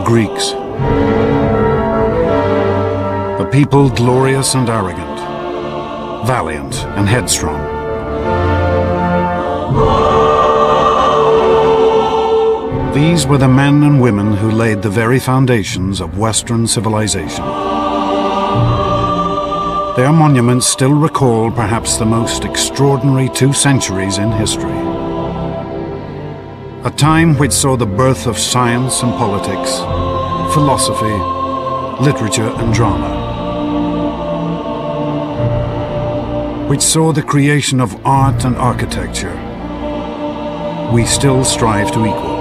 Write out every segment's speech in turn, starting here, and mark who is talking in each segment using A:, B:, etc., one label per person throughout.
A: Greeks. The people glorious and arrogant, valiant and headstrong. These were the men and women who laid the very foundations of Western civilization. Their monuments still recall perhaps the most extraordinary 2 centuries in history. A time which saw the birth of science and politics, philosophy, literature and drama. Which saw the creation of art and architecture we still strive to equal.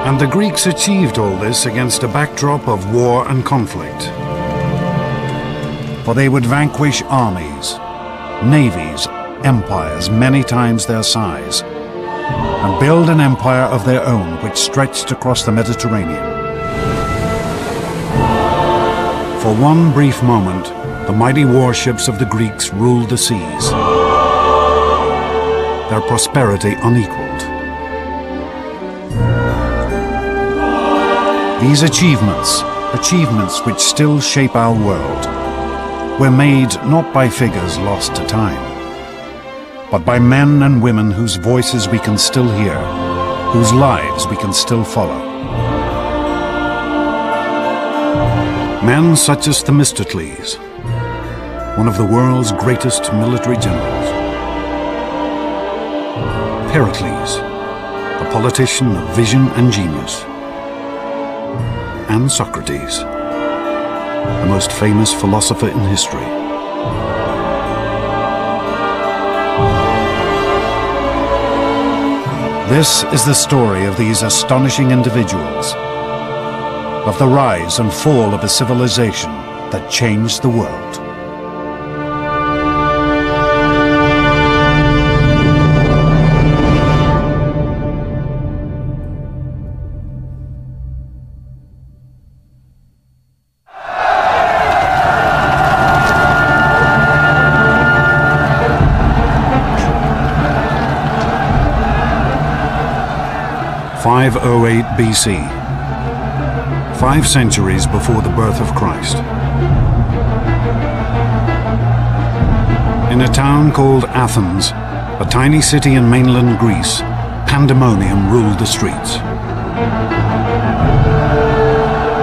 A: And the Greeks achieved all this against a backdrop of war and conflict. For they would vanquish armies, navies, empires many times their size, and build an empire of their own which stretched across the Mediterranean. For one brief moment, the mighty warships of the Greeks ruled the seas, their prosperity unequaled. These achievements which still shape our world, were made not by figures lost to time, but by men and women whose voices we can still hear, whose lives we can still follow. Men such as Themistocles, one of the world's greatest military generals. Pericles, a politician of vision and genius. And Socrates, the most famous philosopher in history. This is the story of these astonishing individuals, of the rise and fall of a civilization that changed the world. (508 BC), 5 centuries before the birth of Christ. In a town called Athens, a tiny city in mainland Greece, pandemonium ruled the streets.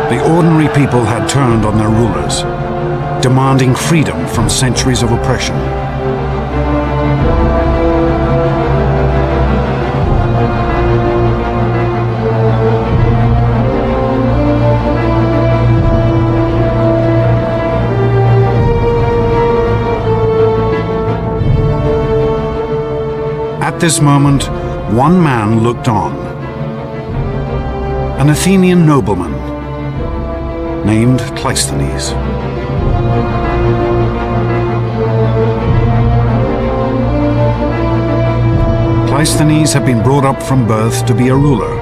A: The ordinary people had turned on their rulers, demanding freedom from centuries of oppression. At this moment, one man looked on. An Athenian nobleman named Cleisthenes. Cleisthenes had been brought up from birth to be a ruler,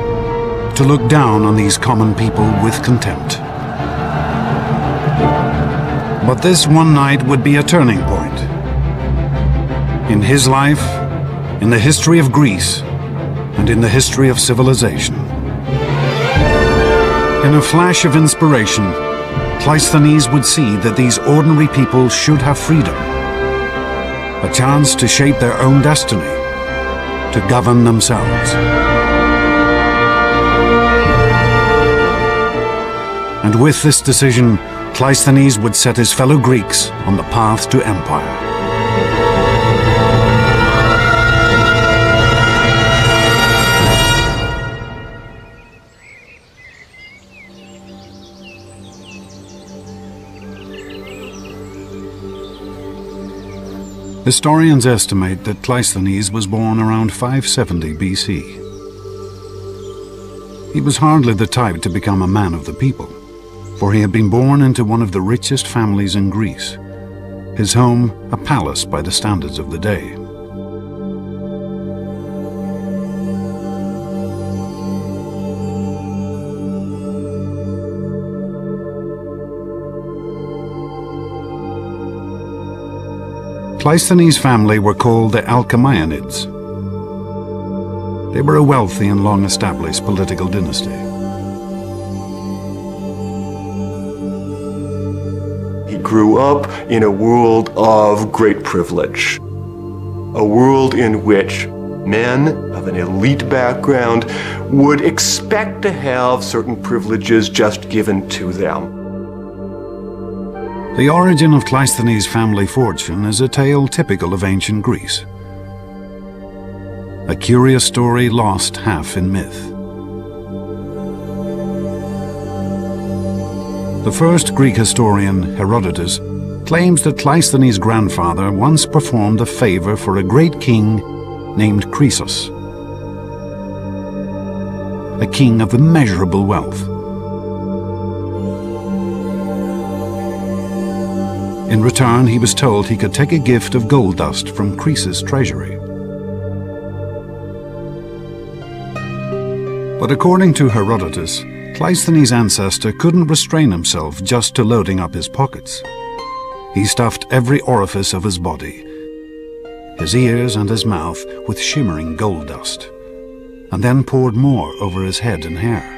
A: to look down on these common people with contempt. But this one night would be a turning point in his life, in the history of Greece, and in the history of civilization. In a flash of inspiration, Cleisthenes would see that these ordinary people should have freedom, a chance to shape their own destiny, to govern themselves. And with this decision, Cleisthenes would set his fellow Greeks on the path to empire. Historians estimate that Cleisthenes was born around 570 BC. He was hardly the type to become a man of the people, for he had been born into one of the richest families in Greece, his home a palace by the standards of the day. Cleisthenes' family were called the Alcmaeonids. They were a wealthy and long-established political dynasty.
B: He grew up in a world of great privilege, a world in which men of an elite background would expect to have certain privileges just given to them.
A: The origin of Cleisthenes' family fortune is a tale typical of ancient Greece. A curious story lost half in myth. The first Greek historian, Herodotus, claims that Cleisthenes' grandfather once performed a favor for a great king named Croesus, a king of immeasurable wealth. In return, he was told he could take a gift of gold dust from Croesus' treasury. But according to Herodotus, Cleisthenes' ancestor couldn't restrain himself just to loading up his pockets. He stuffed every orifice of his body, his ears and his mouth, with shimmering gold dust, and then poured more over his head and hair.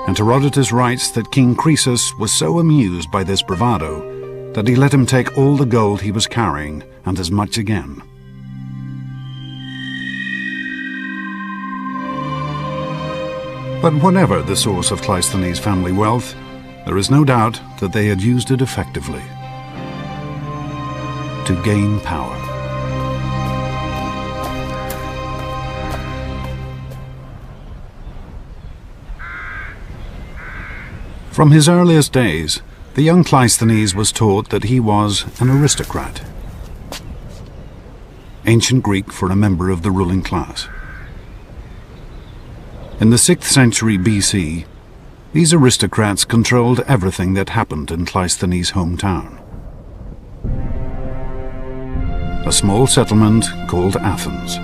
A: And Herodotus writes that King Croesus was so amused by this bravado that he let him take all the gold he was carrying and as much again. But whatever the source of Cleisthenes' family wealth, there is no doubt that they had used it effectively to gain power. From his earliest days, the young Cleisthenes was taught that he was an aristocrat, ancient Greek for a member of the ruling class. In the 6th century BC, these aristocrats controlled everything that happened in Cleisthenes' hometown, a small settlement called Athens.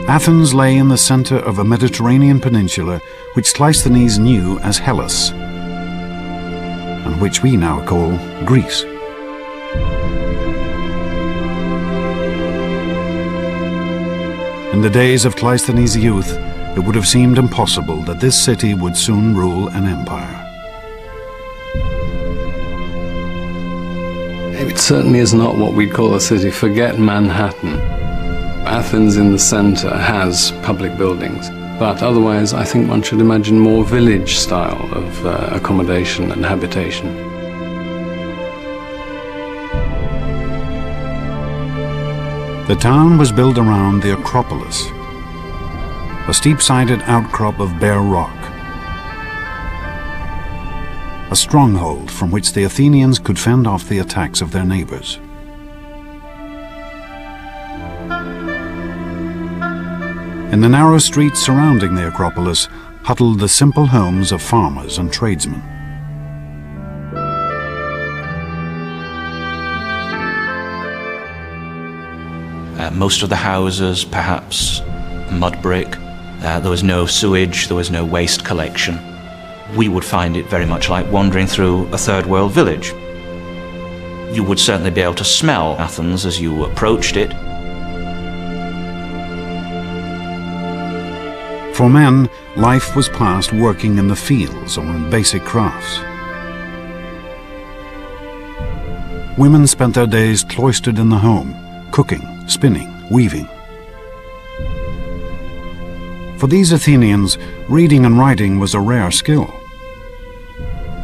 A: Athens lay in the center of a Mediterranean peninsula which Cleisthenes knew as Hellas, and which we now call Greece. In the days of Cleisthenes' youth, it would have seemed impossible that this city would soon rule an empire.
C: It certainly is not what we'd call a city. Forget Manhattan. Athens in the center has public buildings, but otherwise I think one should imagine more village style of accommodation and habitation.
A: The town was built around the Acropolis, a steep-sided outcrop of bare rock, a stronghold from which the Athenians could fend off the attacks of their neighbors. In the narrow streets surrounding the Acropolis huddled the simple homes of farmers and tradesmen.
D: Most of the houses, perhaps mud brick. There was no sewage, there was no waste collection. We would find it very much like wandering through a third world village. You would certainly be able to smell Athens as you approached it.
A: For men, life was passed working in the fields or in basic crafts. Women spent their days cloistered in the home, cooking, spinning, weaving. For these Athenians, reading and writing was a rare skill.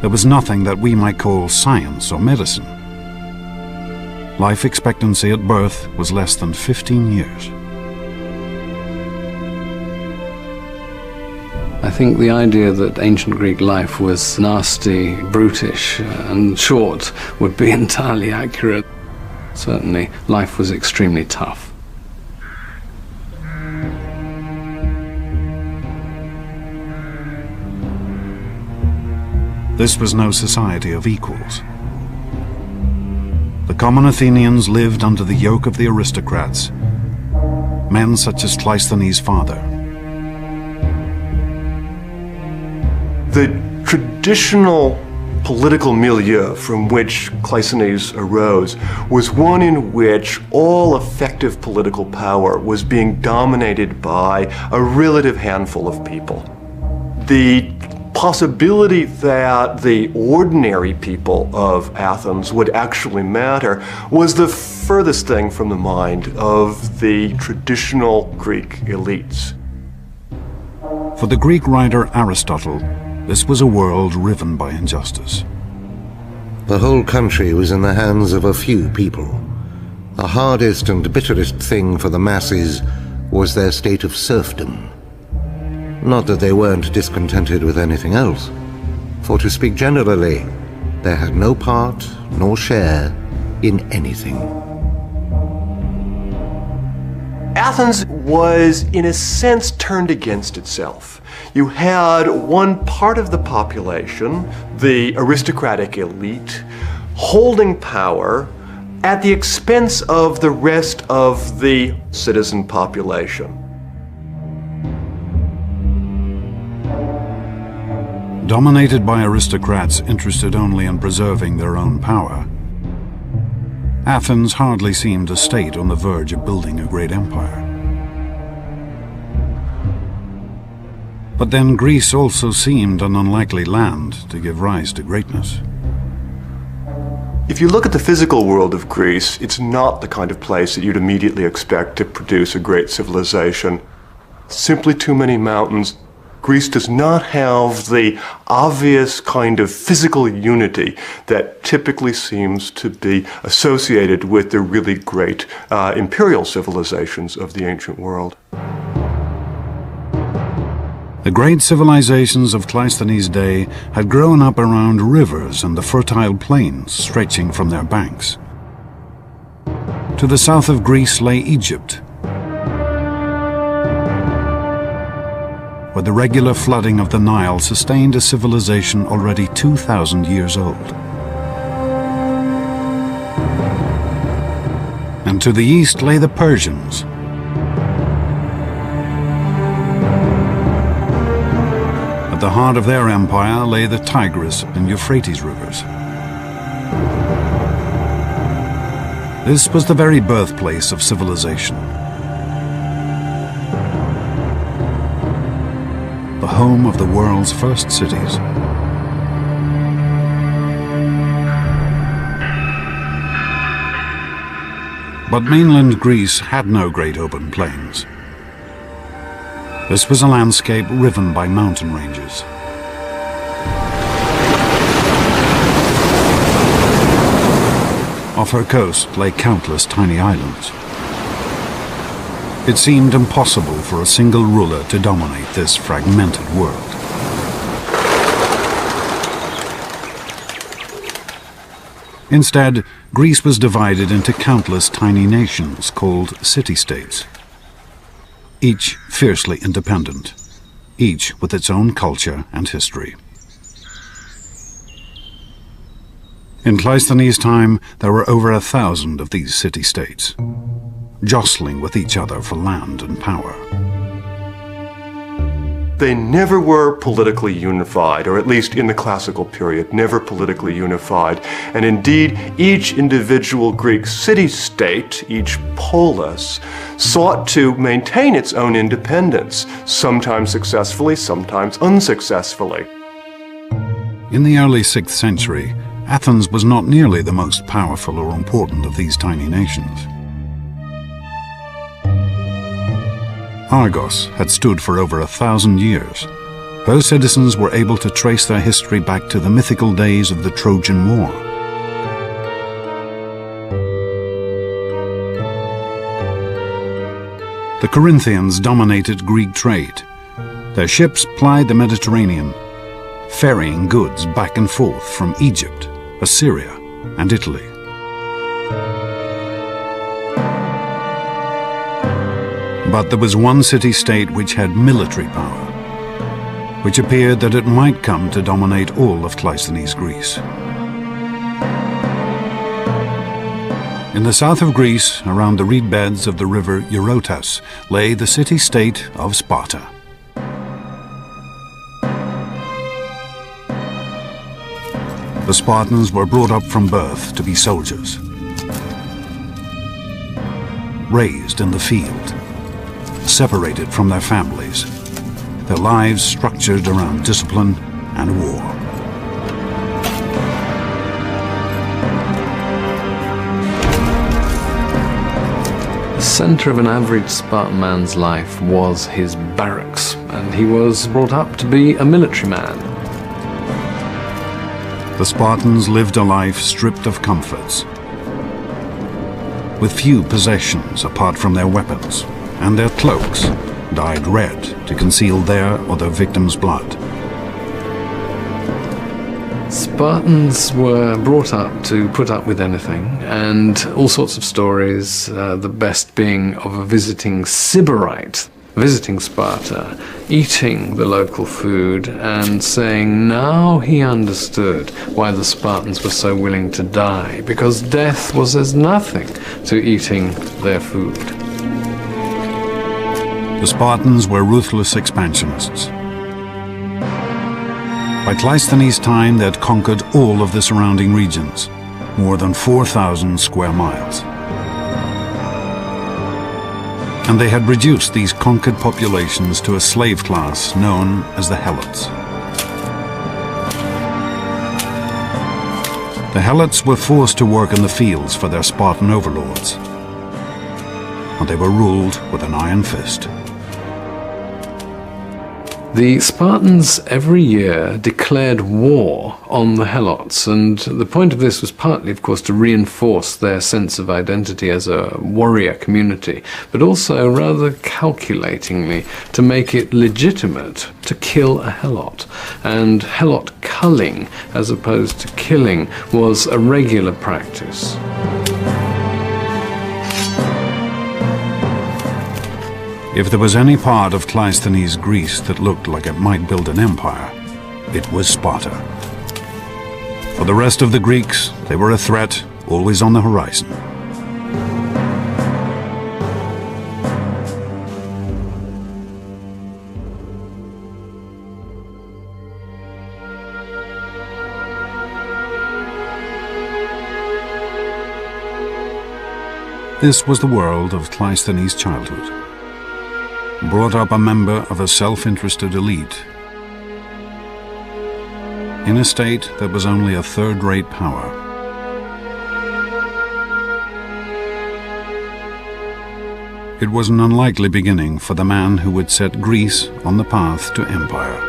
A: There was nothing that we might call science or medicine. Life expectancy at birth was less than 15 years.
C: I think the idea that ancient Greek life was nasty, brutish, and short would be entirely accurate. Certainly, life was extremely tough.
A: This was no society of equals. The common Athenians lived under the yoke of the aristocrats, men such as Cleisthenes' father.
B: The traditional political milieu from which Cleisthenes arose was one in which all effective political power was being dominated by a relative handful of people. The possibility that the ordinary people of Athens would actually matter was the furthest thing from the mind of the traditional Greek elites.
A: For the Greek writer Aristotle, this was a world riven by injustice.
E: The whole country was in the hands of a few people. The hardest and bitterest thing for the masses was their state of serfdom. Not that they weren't discontented with anything else, for to speak generally, they had no part nor share in anything.
B: Athens was, in a sense, turned against itself. You had one part of the population, the aristocratic elite, holding power at the expense of the rest of the citizen population.
A: Dominated by aristocrats interested only in preserving their own power, Athens hardly seemed a state on the verge of building a great empire. But then Greece also seemed an unlikely land to give rise to greatness.
B: If you look at the physical world of Greece, it's not the kind of place that you'd immediately expect to produce a great civilization. Simply too many mountains. Greece does not have the obvious kind of physical unity that typically seems to be associated with the really great imperial civilizations of the ancient world.
A: The great civilizations of Cleisthenes' day had grown up around rivers and the fertile plains stretching from their banks. To the south of Greece lay Egypt, where the regular flooding of the Nile sustained a civilization already 2,000 years old. And to the east lay the Persians, at the heart of their empire lay the Tigris and Euphrates rivers. This was the very birthplace of civilization, the home of the world's first cities. But mainland Greece had no great open plains. This was a landscape riven by mountain ranges. Off her coast lay countless tiny islands. It seemed impossible for a single ruler to dominate this fragmented world. Instead, Greece was divided into countless tiny nations called city-states, each fiercely independent, each with its own culture and history. In Cleisthenes' time, there were over 1,000 of these city-states, jostling with each other for land and power.
B: They never were politically unified, or at least in the classical period, never politically unified. And indeed, each individual Greek city-state, each polis, sought to maintain its own independence, sometimes successfully, sometimes unsuccessfully.
A: In the early 6th century, Athens was not nearly the most powerful or important of these tiny nations. Argos had stood for over 1,000 years. Her citizens were able to trace their history back to the mythical days of the Trojan War. The Corinthians dominated Greek trade. Their ships plied the Mediterranean, ferrying goods back and forth from Egypt, Assyria, and Italy. But there was one city-state which had military power, which appeared that it might come to dominate all of Cleisthenes' Greece. In the south of Greece, around the reed beds of the river Eurotas, lay the city-state of Sparta. The Spartans were brought up from birth to be soldiers, raised in the field, separated from their families, their lives structured around discipline and war.
C: The centre of an average Spartan man's life was his barracks, and he was brought up to be a military man.
A: The Spartans lived a life stripped of comforts, with few possessions apart from their weapons, and their cloaks dyed red to conceal their or their victims' blood.
C: Spartans were brought up to put up with anything, and all sorts of stories, the best being of a visiting Sybarite visiting Sparta, eating the local food, and saying now he understood why the Spartans were so willing to die, because death was as nothing to eating their food.
A: The Spartans were ruthless expansionists. By Cleisthenes' time, they had conquered all of the surrounding regions, more than 4,000 square miles. And they had reduced these conquered populations to a slave class known as the Helots. The Helots were forced to work in the fields for their Spartan overlords, and they were ruled with an iron fist.
C: The Spartans every year declared war on the Helots, and the point of this was partly, of course, to reinforce their sense of identity as a warrior community, but also, rather calculatingly, to make it legitimate to kill a Helot. And Helot culling, as opposed to killing, was a regular practice.
A: If there was any part of Cleisthenes' Greece that looked like it might build an empire, it was Sparta. For the rest of the Greeks, they were a threat, always on the horizon. This was the world of Cleisthenes' childhood. Brought up a member of a self-interested elite in a state that was only a third-rate power. It was an unlikely beginning for the man who would set Greece on the path to empire.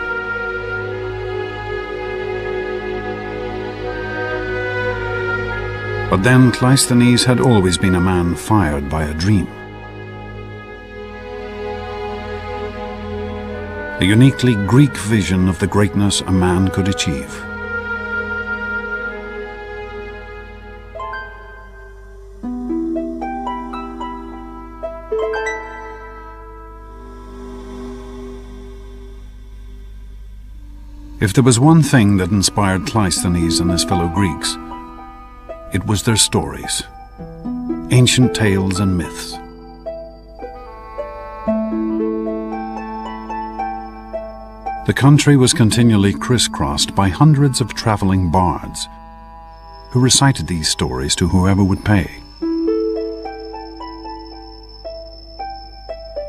A: But then Cleisthenes had always been a man fired by a dream. A uniquely Greek vision of the greatness a man could achieve. If there was one thing that inspired Cleisthenes and his fellow Greeks, it was their stories, ancient tales and myths. The country was continually crisscrossed by hundreds of traveling bards who recited these stories to whoever would pay.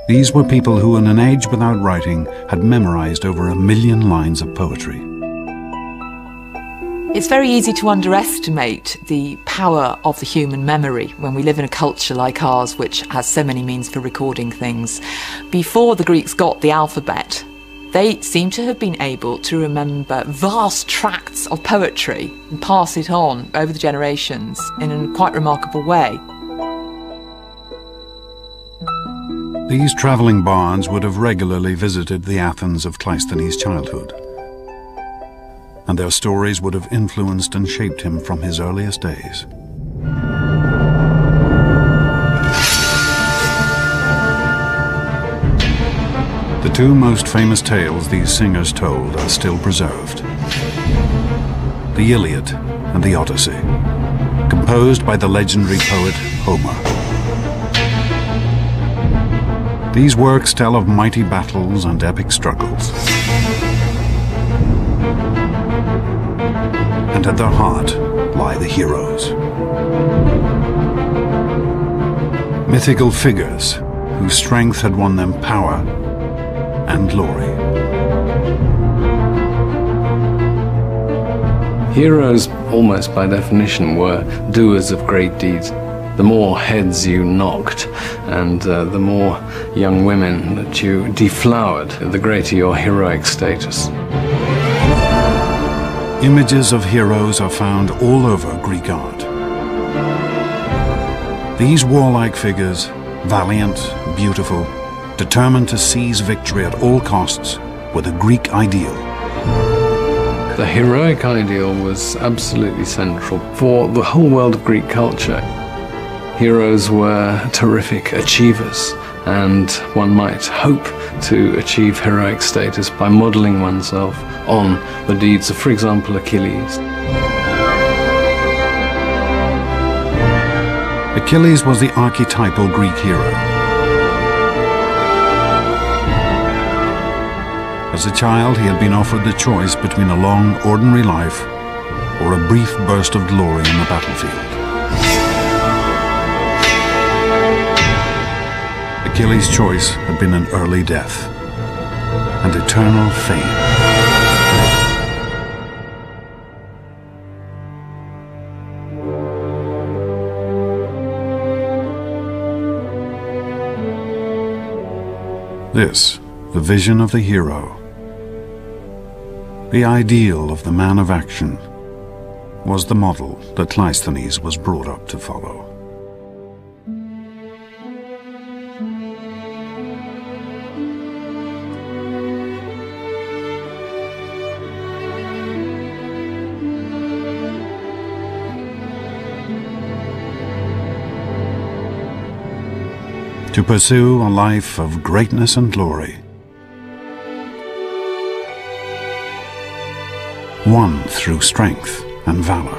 A: These were people who, in an age without writing, had memorized over 1 million lines of poetry.
F: It's very easy to underestimate the power of the human memory when we live in a culture like ours, which has so many means for recording things. Before the Greeks got the alphabet, they seem to have been able to remember vast tracts of poetry and pass it on over the generations in a quite remarkable way.
A: These traveling bards would have regularly visited the Athens of Cleisthenes' childhood, and their stories would have influenced and shaped him from his earliest days. The two most famous tales these singers told are still preserved: the Iliad and the Odyssey, composed by the legendary poet Homer. These works tell of mighty battles and epic struggles. and at their heart lie the heroes. Mythical figures whose strength had won them power and glory.
C: Heroes, almost by definition, were doers of great deeds. The more heads you knocked and the more young women that you deflowered, the greater your heroic status.
A: Images of heroes are found all over Greek art. These warlike figures, valiant, beautiful, determined to seize victory at all costs, were the Greek ideal.
C: The heroic ideal was absolutely central for the whole world of Greek culture. Heroes were terrific achievers, and one might hope to achieve heroic status by modeling oneself on the deeds of, for example, Achilles.
A: Achilles was the archetypal Greek hero. As a child, he had been offered the choice between a long, ordinary life or a brief burst of glory on the battlefield. Achilles' choice had been an early death and eternal fame. This, the vision of the hero, the ideal of the man of action, was the model that Cleisthenes was brought up to follow. To pursue a life of greatness and glory, won through strength and valor.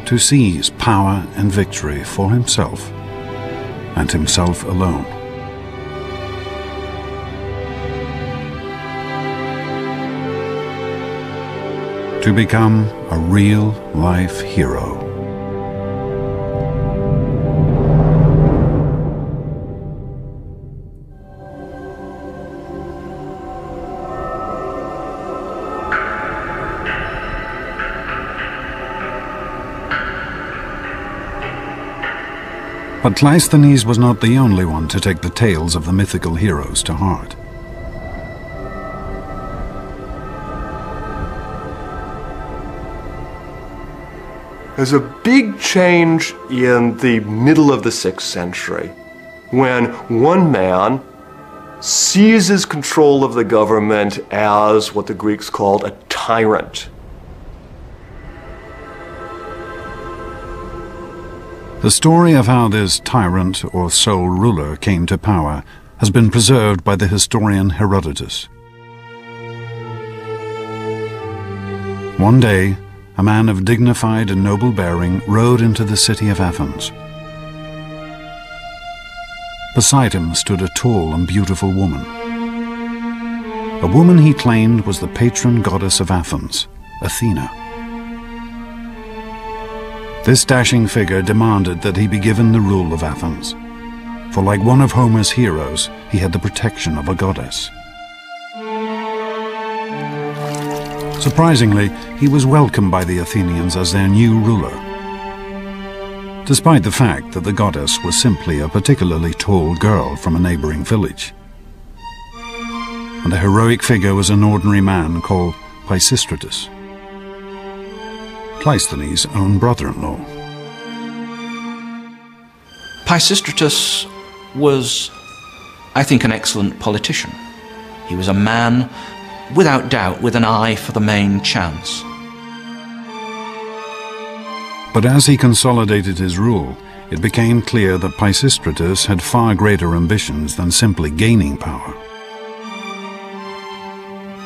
A: To seize power and victory for himself and himself alone. To become a real-life hero. But Cleisthenes was not the only one to take the tales of the mythical heroes to heart.
B: There's a big change in the middle of the 6th century when one man seizes control of the government as what the Greeks called a tyrant.
A: The story of how this tyrant or sole ruler came to power has been preserved by the historian Herodotus. One day, a man of dignified and noble bearing rode into the city of Athens. Beside him stood a tall and beautiful woman. A woman he claimed was the patron goddess of Athens, Athena. This dashing figure demanded that he be given the rule of Athens, for like one of Homer's heroes, he had the protection of a goddess. Surprisingly, he was welcomed by the Athenians as their new ruler, despite the fact that the goddess was simply a particularly tall girl from a neighboring village. And the heroic figure was an ordinary man called Pisistratus, Cleisthenes' own brother-in-law.
D: Pisistratus was, I think, an excellent politician. He was a man, without doubt, with an eye for the main chance.
A: But as he consolidated his rule, it became clear that Pisistratus had far greater ambitions than simply gaining power.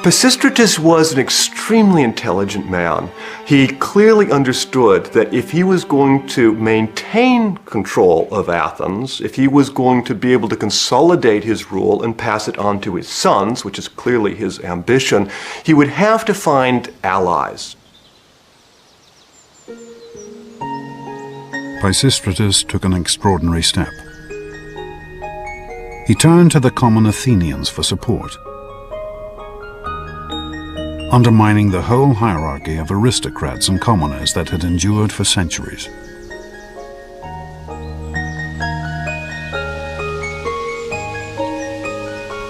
B: Pisistratus was an extremely intelligent man. He clearly understood that if he was going to maintain control of Athens, if he was going to be able to consolidate his rule and pass it on to his sons, which is clearly his ambition, he would have to find allies.
A: Pisistratus took an extraordinary step. He turned to the common Athenians for support, undermining the whole hierarchy of aristocrats and commoners that had endured for centuries.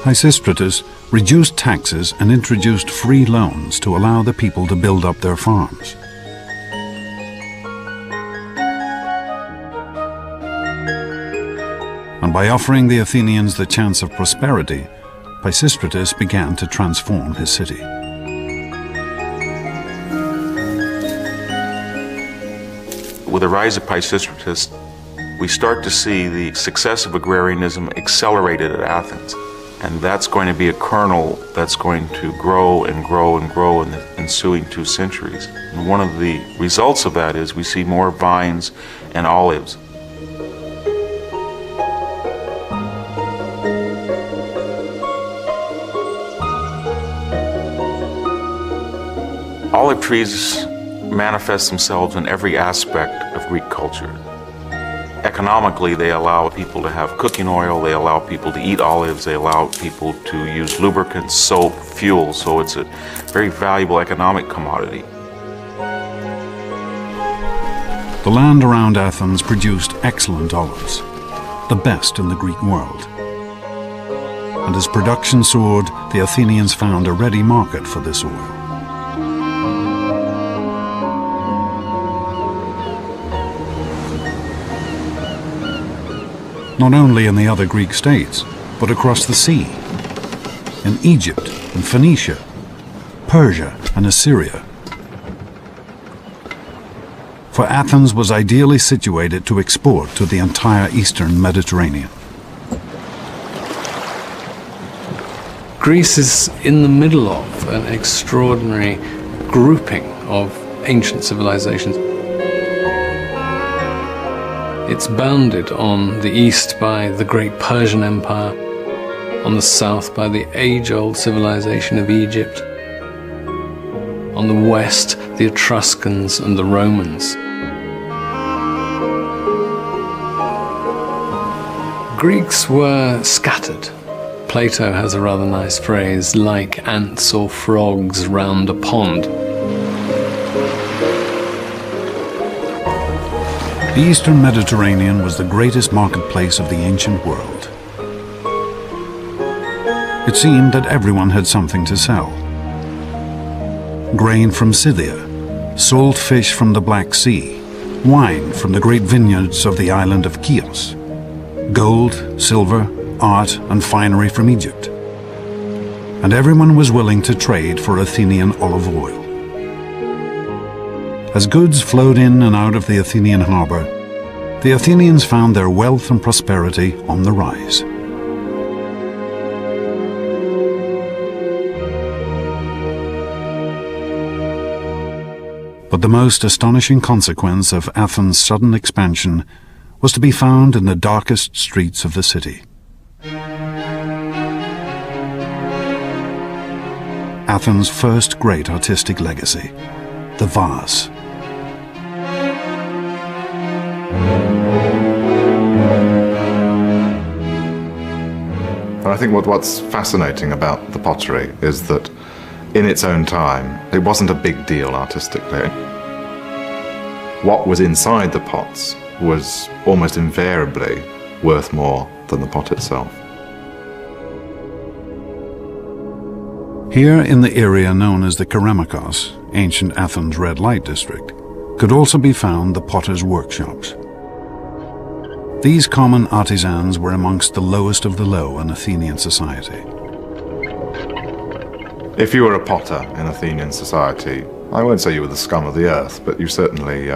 A: Pisistratus reduced taxes and introduced free loans to allow the people to build up their farms. And by offering the Athenians the chance of prosperity, Pisistratus began to transform his city.
G: With the rise of Pisistratus, we start to see the success of agrarianism accelerated at Athens. And that's going to be a kernel that's going to grow and grow and grow in the ensuing 2 centuries. And one of the results of that is we see more vines and olives. Olive trees manifest themselves in every aspect of Greek culture. Economically, they allow people to have cooking oil, they allow people to eat olives, they allow people to use lubricants, soap, fuel, so it's a very valuable economic commodity.
A: The land around Athens produced excellent olives, the best in the Greek world. And as production soared, the Athenians found a ready market for this oil. Not only in the other Greek states, but across the sea, in Egypt and Phoenicia, Persia and Assyria. For Athens was ideally situated to export to the entire eastern Mediterranean.
C: Greece is in the middle of an extraordinary grouping of ancient civilizations. It's bounded on the east by the great Persian Empire, on the south by the age-old civilization of Egypt, on the west the Etruscans and the Romans. Greeks were scattered. Plato has a rather nice phrase, like ants or frogs round a pond.
A: The eastern Mediterranean was the greatest marketplace of the ancient world. It seemed that everyone had something to sell. Grain from Scythia, salt fish from the Black Sea, wine from the great vineyards of the island of Chios, gold, silver, art and finery from Egypt. And everyone was willing to trade for Athenian olive oil. As goods flowed in and out of the Athenian harbor, the Athenians found their wealth and prosperity on the rise. But the most astonishing consequence of Athens' sudden expansion was to be found in the darkest streets of the city. Athens' first great artistic legacy, the vase.
H: And I think what's fascinating about the pottery is that in its own time, it wasn't a big deal artistically. What was inside the pots was almost invariably worth more than the pot itself.
A: Here in the area known as the Keramikos, ancient Athens' red light district, could also be found the potters' workshops. These common artisans were amongst the lowest of the low in Athenian society.
H: If you were a potter in Athenian society, I won't say you were the scum of the earth, but you certainly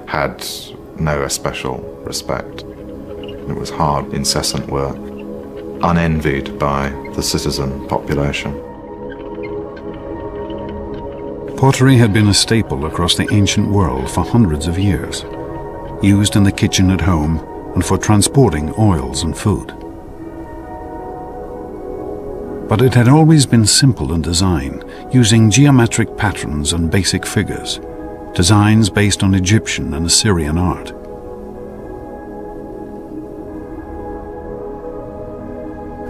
H: had no especial respect. It was hard, incessant work, unenvied by the citizen population.
A: Pottery had been a staple across the ancient world for hundreds of years, used in the kitchen at home and for transporting oils and food. But it had always been simple in design, using geometric patterns and basic figures, designs based on Egyptian and Assyrian art.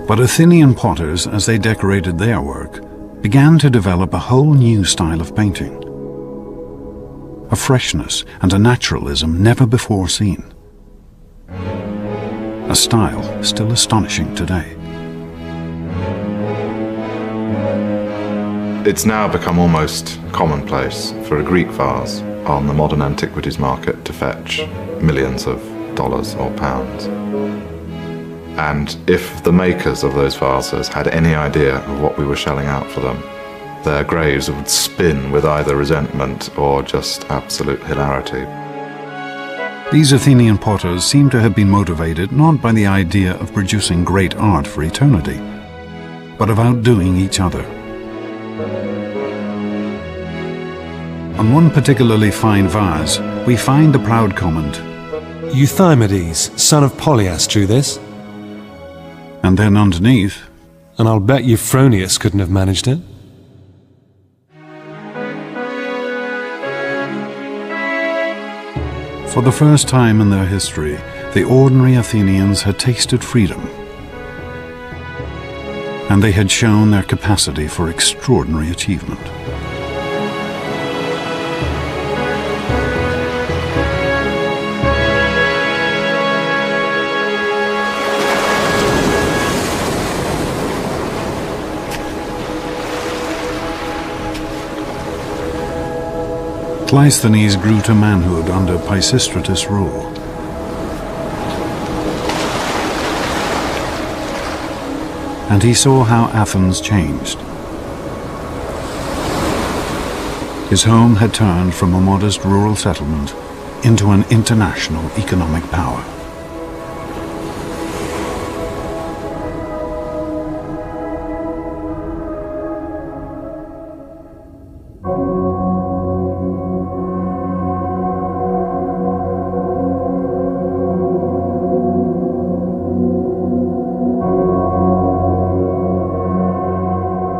A: But Athenian potters, as they decorated their work, began to develop a whole new style of painting. A freshness and a naturalism never before seen. A style still astonishing today.
H: It's now become almost commonplace for a Greek vase on the modern antiquities market to fetch millions of dollars or pounds. And if the makers of those vases had any idea of what we were shelling out for them, their graves would spin with either resentment or just absolute hilarity.
A: These Athenian potters seem to have been motivated not by the idea of producing great art for eternity, but of outdoing each other. On one particularly fine vase, we find the proud comment,
I: "Euthymides, son of Polias, drew this."
A: and then underneath,
I: "And I'll bet Euphronius couldn't have managed it."
A: for the first time in their history, the ordinary Athenians had tasted freedom, and they had shown their capacity for extraordinary achievement. Cleisthenes grew to manhood under Pisistratus' rule. And he saw how Athens changed. His home had turned from a modest rural settlement into an international economic power.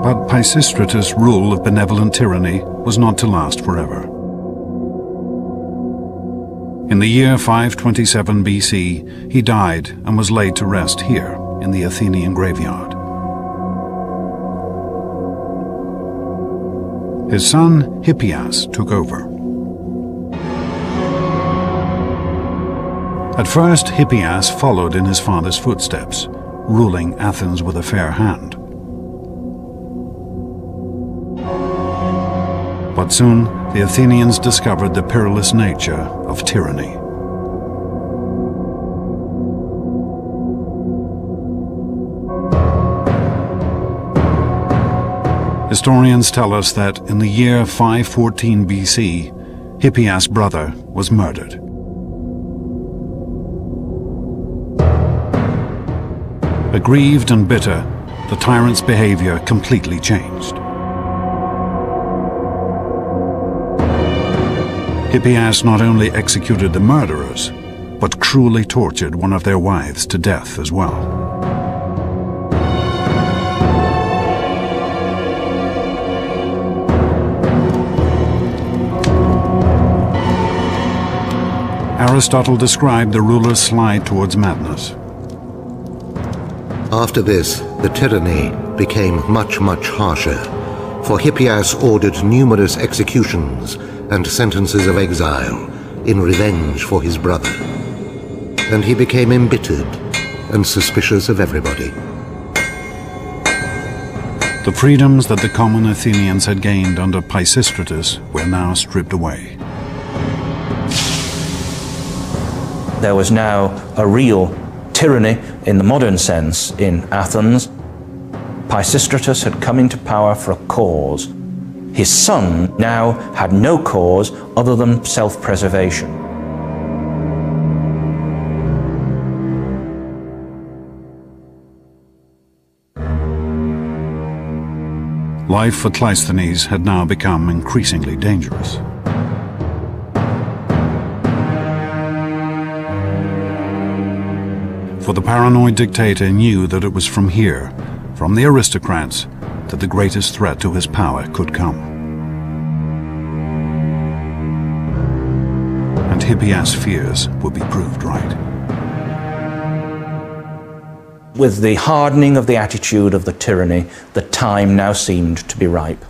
A: But Pisistratus' rule of benevolent tyranny was not to last forever. In the year 527 BC, he died and was laid to rest here in the Athenian graveyard. His son Hippias took over. At first, Hippias followed in his father's footsteps, ruling Athens with a fair hand. But soon, the Athenians discovered the perilous nature of tyranny. Historians tell us that in the year 514 BC, Hippias' brother was murdered. Aggrieved and bitter, the tyrant's behavior completely changed. Hippias not only executed the murderers, but cruelly tortured one of their wives to death as well. Aristotle described the ruler's slide towards madness.
E: After this, the tyranny became much, much harsher, for Hippias ordered numerous executions and sentences of exile in revenge for his brother. And he became embittered and suspicious of everybody.
A: The freedoms that the common Athenians had gained under Pisistratus were now stripped away.
D: There was now a real tyranny in the modern sense in Athens. Pisistratus had come into power for a cause. His son now had no cause other than self-preservation.
A: Life for Cleisthenes had now become increasingly dangerous. For the paranoid dictator knew that it was from here, from the aristocrats, that the greatest threat to his power could come. And Hippias' fears would be proved right.
J: With the hardening of the attitude of the tyranny, the time now seemed to be ripe.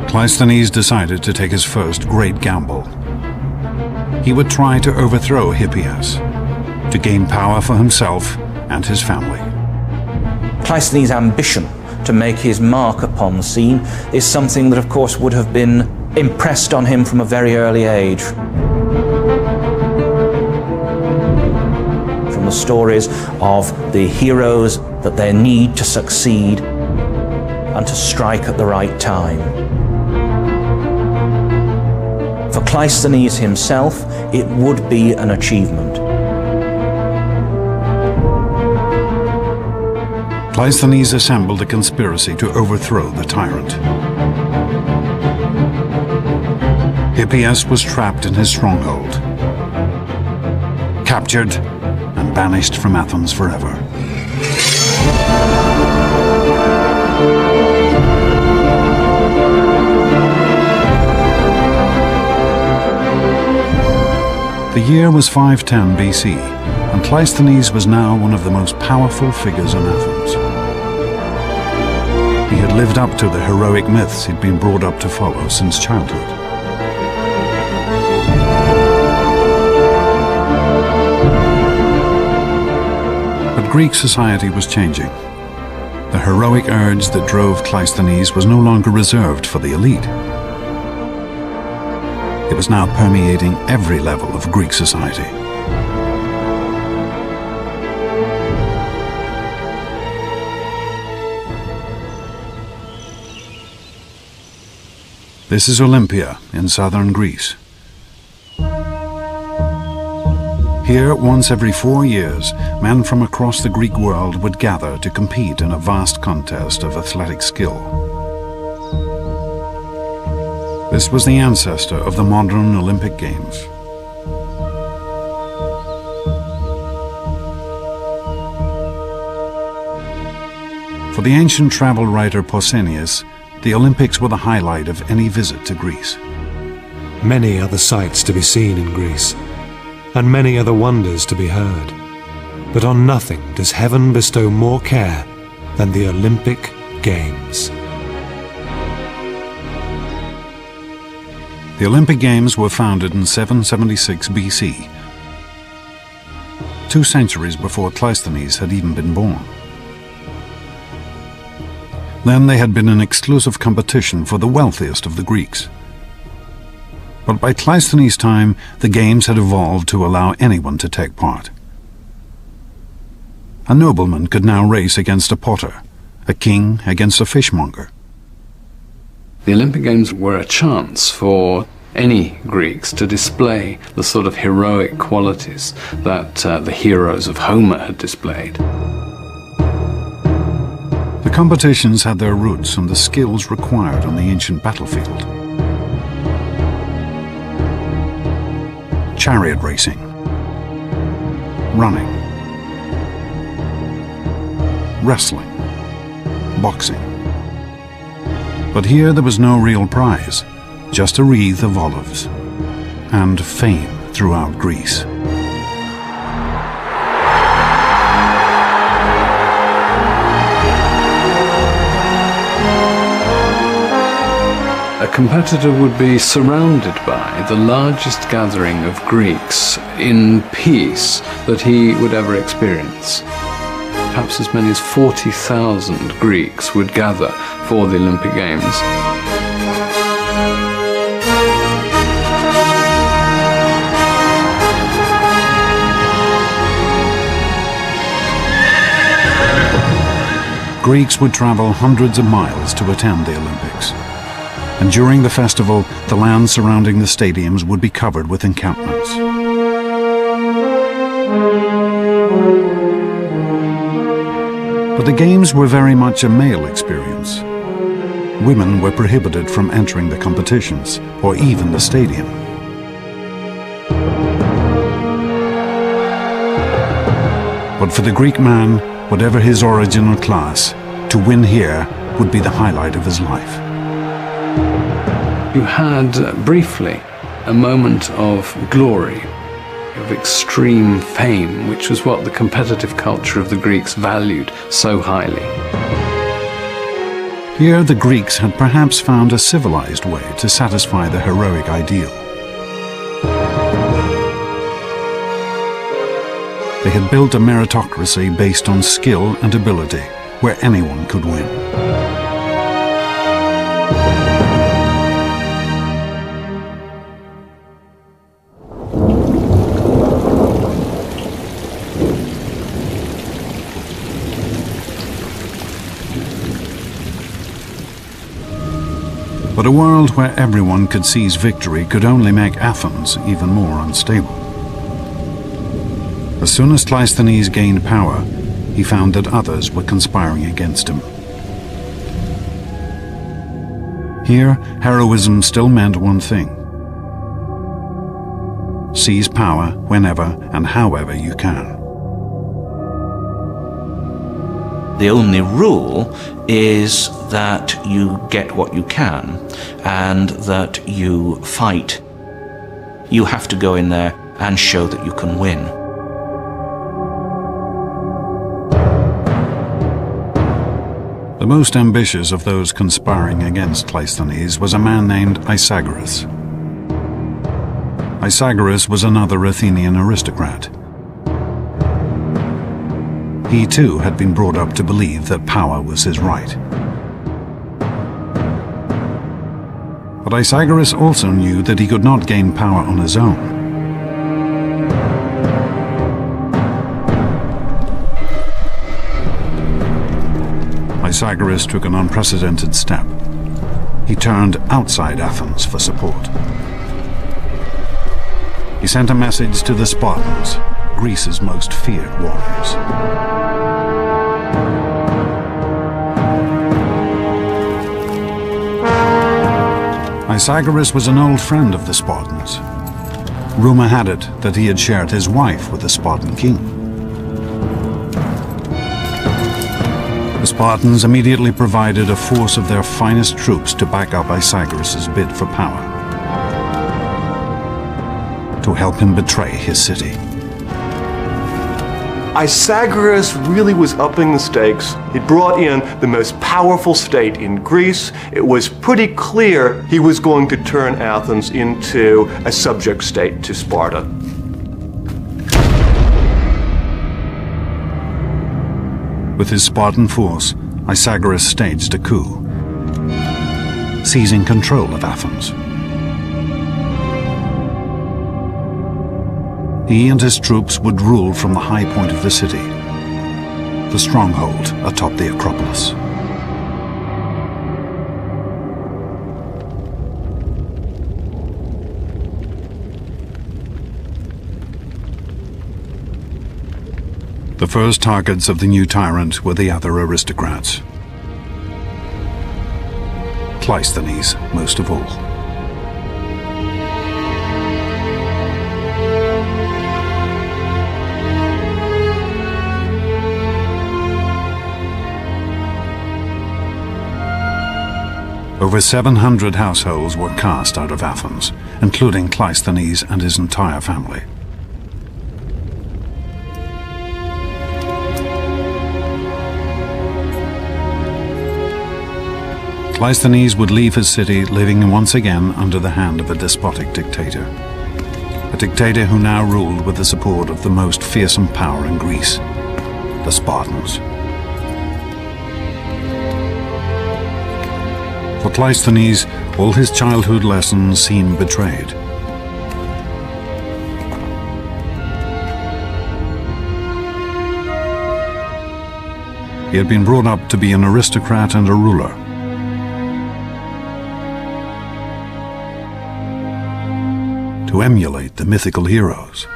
A: Cleisthenes decided to take his first great gamble. He would try to overthrow Hippias, to gain power for himself and his family.
J: Cleisthenes' ambition to make his mark upon the scene is something that, of course, would have been impressed on him from a very early age. From the stories of the heroes, that they need to succeed and to strike at the right time. For Cleisthenes himself, it would be an achievement.
A: Cleisthenes assembled a conspiracy to overthrow the tyrant. Hippias was trapped in his stronghold, captured and banished from Athens forever. The year was 510 BC, and Cleisthenes was now one of the most powerful figures in Athens. He had lived up to the heroic myths he'd been brought up to follow since childhood. But Greek society was changing. The heroic urge that drove Cleisthenes was no longer reserved for the elite. It was now permeating every level of Greek society. This is Olympia in southern Greece. Here, once every 4 years, men from across the Greek world would gather to compete in a vast contest of athletic skill. This was the ancestor of the modern Olympic Games. For the ancient travel writer Pausanias, the Olympics were the highlight of any visit to Greece.
I: Many are the sights to be seen in Greece, and many are the wonders to be heard. But on nothing does heaven bestow more care than the Olympic Games.
A: The Olympic Games were founded in 776 BC, 2 centuries before Cleisthenes had even been born. Then they had been an exclusive competition for the wealthiest of the Greeks. But by Cleisthenes' time, the Games had evolved to allow anyone to take part. A nobleman could now race against a potter, a king against a fishmonger.
C: The Olympic Games were a chance for any Greeks to display the sort of heroic qualities that the heroes of Homer had displayed.
A: The competitions had their roots in the skills required on the ancient battlefield. Chariot racing, running, wrestling, boxing. But here there was no real prize, just a wreath of olives, and fame throughout Greece.
C: A competitor would be surrounded by the largest gathering of Greeks in peace that he would ever experience. Perhaps as many as 40,000 Greeks would gather for the Olympic Games.
A: Greeks would travel hundreds of miles to attend the Olympics. And during the festival, the land surrounding the stadiums would be covered with encampments. But the games were very much a male experience. Women were prohibited from entering the competitions, or even the stadium. But for the Greek man, whatever his origin or class, to win here would be the highlight of his life.
C: You had, briefly, a moment of glory, of extreme fame, which was what the competitive culture of the Greeks valued so highly.
A: Here the Greeks had perhaps found a civilized way to satisfy the heroic ideal. They had built a meritocracy based on skill and ability, where anyone could win. But a world where everyone could seize victory could only make Athens even more unstable. As soon as Cleisthenes gained power, he found that others were conspiring against him. Here, heroism still meant one thing: seize power whenever and however you can.
D: The only rule is that you get what you can, and that you fight. You have to go in there and show that you can win.
A: The most ambitious of those conspiring against Cleisthenes was a man named Isagoras. Isagoras was another Athenian aristocrat. He too had been brought up to believe that power was his right. But Isagoras also knew that he could not gain power on his own. Isagoras took an unprecedented step. He turned outside Athens for support. He sent a message to the Spartans, Greece's most feared warriors. Isagoras was an old friend of the Spartans. Rumor had it that he had shared his wife with the Spartan king. The Spartans immediately provided a force of their finest troops to back up Isagoras' bid for power, to help him betray his city.
B: Isagoras really was upping the stakes. He brought in the most powerful state in Greece. It was pretty clear he was going to turn Athens into a subject state to Sparta.
A: With his Spartan force, Isagoras staged a coup, seizing control of Athens. He and his troops would rule from the high point of the city, the stronghold atop the Acropolis. The first targets of the new tyrant were the other aristocrats. Cleisthenes most of all. Over 700 households were cast out of Athens, including Cleisthenes and his entire family. Cleisthenes would leave his city living once again under the hand of a despotic dictator. A dictator who now ruled with the support of the most fearsome power in Greece, the Spartans. For Cleisthenes, all his childhood lessons seemed betrayed. He had been brought up to be an aristocrat and a ruler. To emulate the mythical heroes.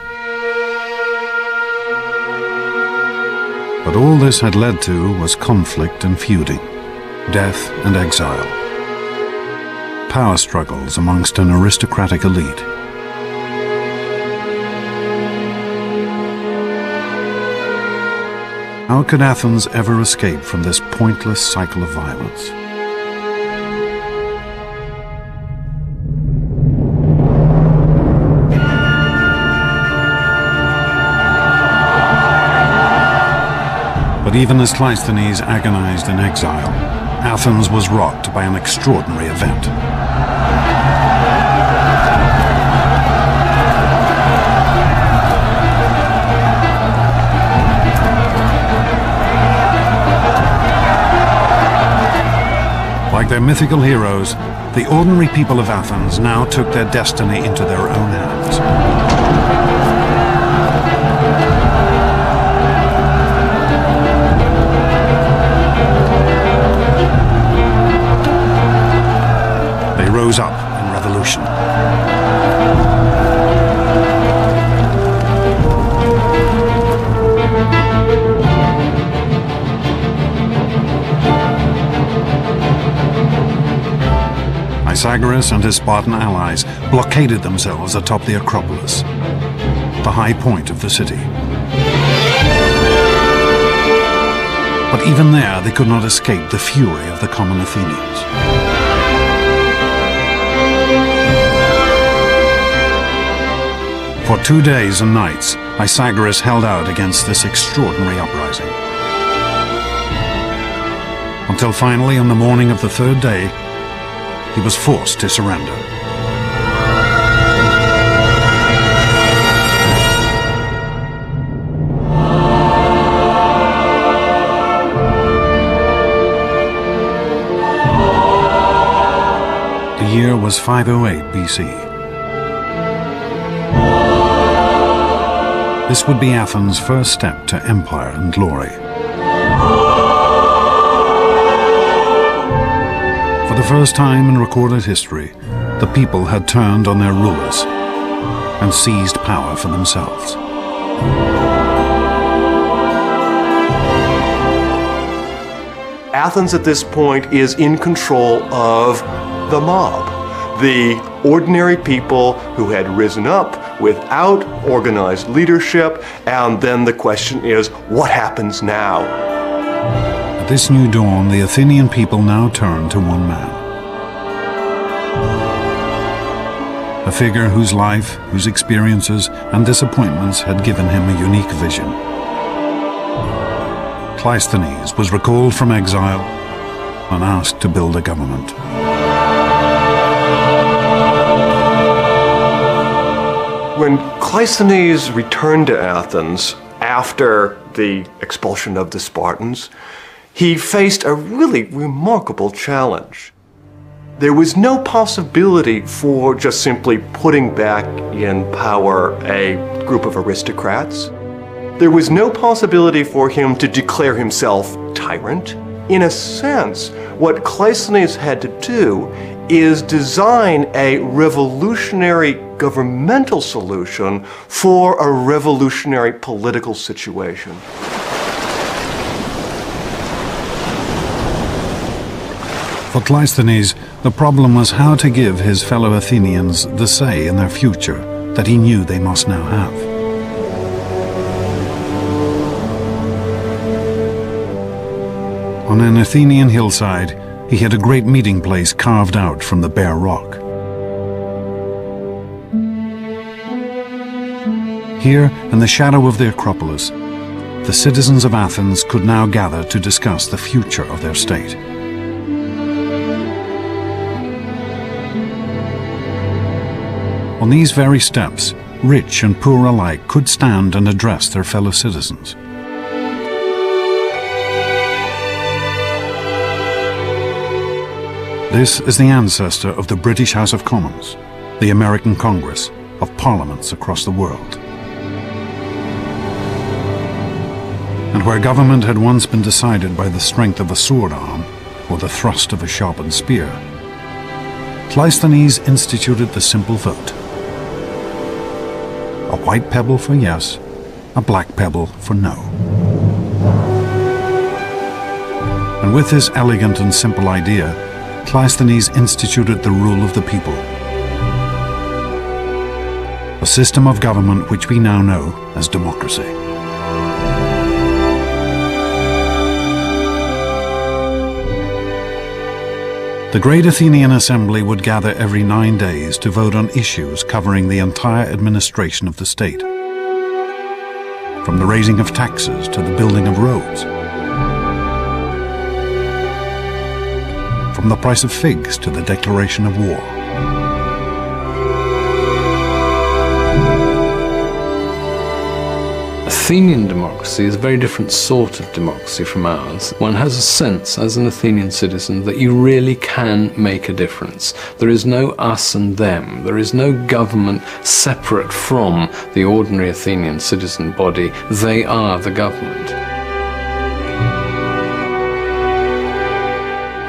A: But all this had led to was conflict and feuding, death and exile, power struggles amongst an aristocratic elite. How could Athens ever escape from this pointless cycle of violence? But even as Cleisthenes agonized in exile, Athens was rocked by an extraordinary event. Like their mythical heroes, the ordinary people of Athens now took their destiny into their own hands. They rose up in revolution. Pythagoras and his Spartan allies blockaded themselves atop the Acropolis, the high point of the city. But even there, they could not escape the fury of the common Athenians. For 2 days and nights, Pythagoras held out against this extraordinary uprising. Until finally, on the morning of the third day, he was forced to surrender. The year was 508 BC. This would be Athens' first step to empire and glory. For the first time in recorded history, the people had turned on their rulers and seized power for themselves.
B: Athens at this point is in control of the mob, the ordinary people who had risen up without organized leadership, and then the question is, what happens now?
A: At this new dawn, the Athenian people now turned to one man. A figure whose life, whose experiences and disappointments had given him a unique vision. Cleisthenes was recalled from exile and asked to build a government.
B: When Cleisthenes returned to Athens after the expulsion of the Spartans, he faced a really remarkable challenge. There was no possibility for just simply putting back in power a group of aristocrats. There was no possibility for him to declare himself tyrant. In a sense, what Cleisthenes had to do is design a revolutionary governmental solution for a revolutionary political situation.
A: For Cleisthenes, the problem was how to give his fellow Athenians the say in their future that he knew they must now have. On an Athenian hillside, he had a great meeting place carved out from the bare rock. Here, in the shadow of the Acropolis, the citizens of Athens could now gather to discuss the future of their state. On these very steps, rich and poor alike could stand and address their fellow citizens. This is the ancestor of the British House of Commons, the American Congress, of parliaments across the world. And where government had once been decided by the strength of a sword arm or the thrust of a sharpened spear, Cleisthenes instituted the simple vote. A white pebble for yes, a black pebble for no. And with this elegant and simple idea, Cleisthenes instituted the rule of the people. A system of government which we now know as democracy. The Great Athenian Assembly would gather every 9 days to vote on issues covering the entire administration of the state, from the raising of taxes to the building of roads, from the price of figs to the declaration of war.
C: Athenian democracy is a very different sort of democracy from ours. One has a sense, as an Athenian citizen, that you really can make a difference. There is no us and them. There is no government separate from the ordinary Athenian citizen body. They are the government.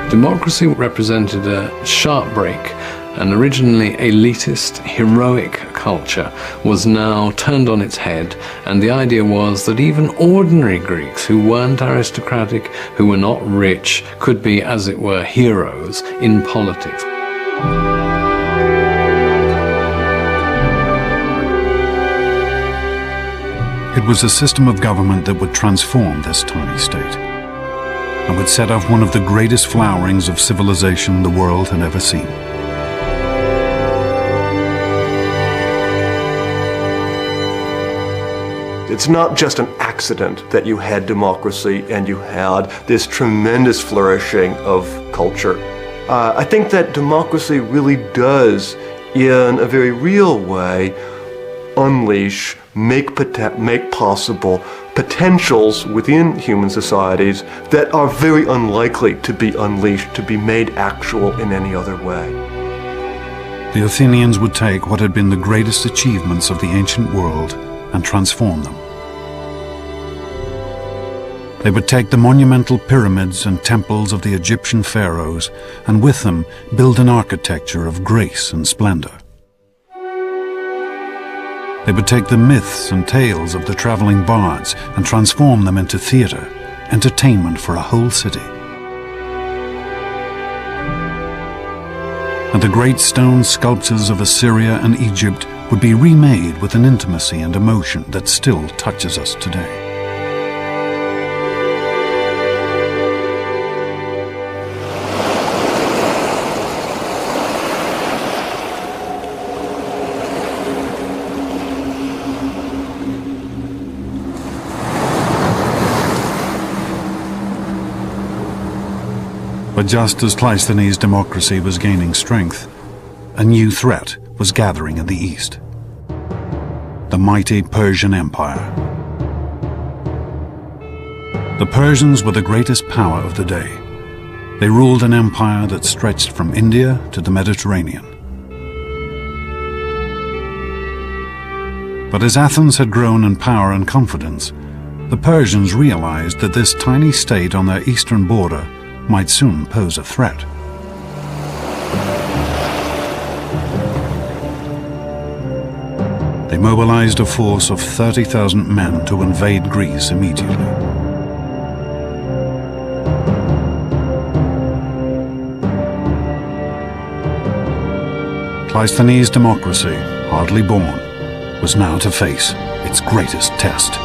C: Democracy represented a sharp break. An originally elitist, heroic culture was now turned on its head, and the idea was that even ordinary Greeks who weren't aristocratic, who were not rich, could be, as it were, heroes in politics.
A: It was a system of government that would transform this tiny state, and would set off one of the greatest flowerings of civilization the world had ever seen.
B: It's not just an accident that you had democracy and you had this tremendous flourishing of culture. I think that democracy really does, in a very real way, unleash, make possible potentials within human societies that are very unlikely to be unleashed, to be made actual in any other way.
A: The Athenians would take what had been the greatest achievements of the ancient world and transform them. They would take the monumental pyramids and temples of the Egyptian pharaohs and with them build an architecture of grace and splendor. They would take the myths and tales of the traveling bards and transform them into theater, entertainment for a whole city. And the great stone sculptures of Assyria and Egypt would be remade with an intimacy and emotion that still touches us today. But just as Cleisthenes' democracy was gaining strength, a new threat was gathering in the east. The mighty Persian Empire. The Persians were the greatest power of the day. They ruled an empire that stretched from India to the Mediterranean. But as Athens had grown in power and confidence, the Persians realized that this tiny state on their eastern border might soon pose a threat. They mobilized a force of 30,000 men to invade Greece immediately. Cleisthenes' democracy, hardly born, was now to face its greatest test.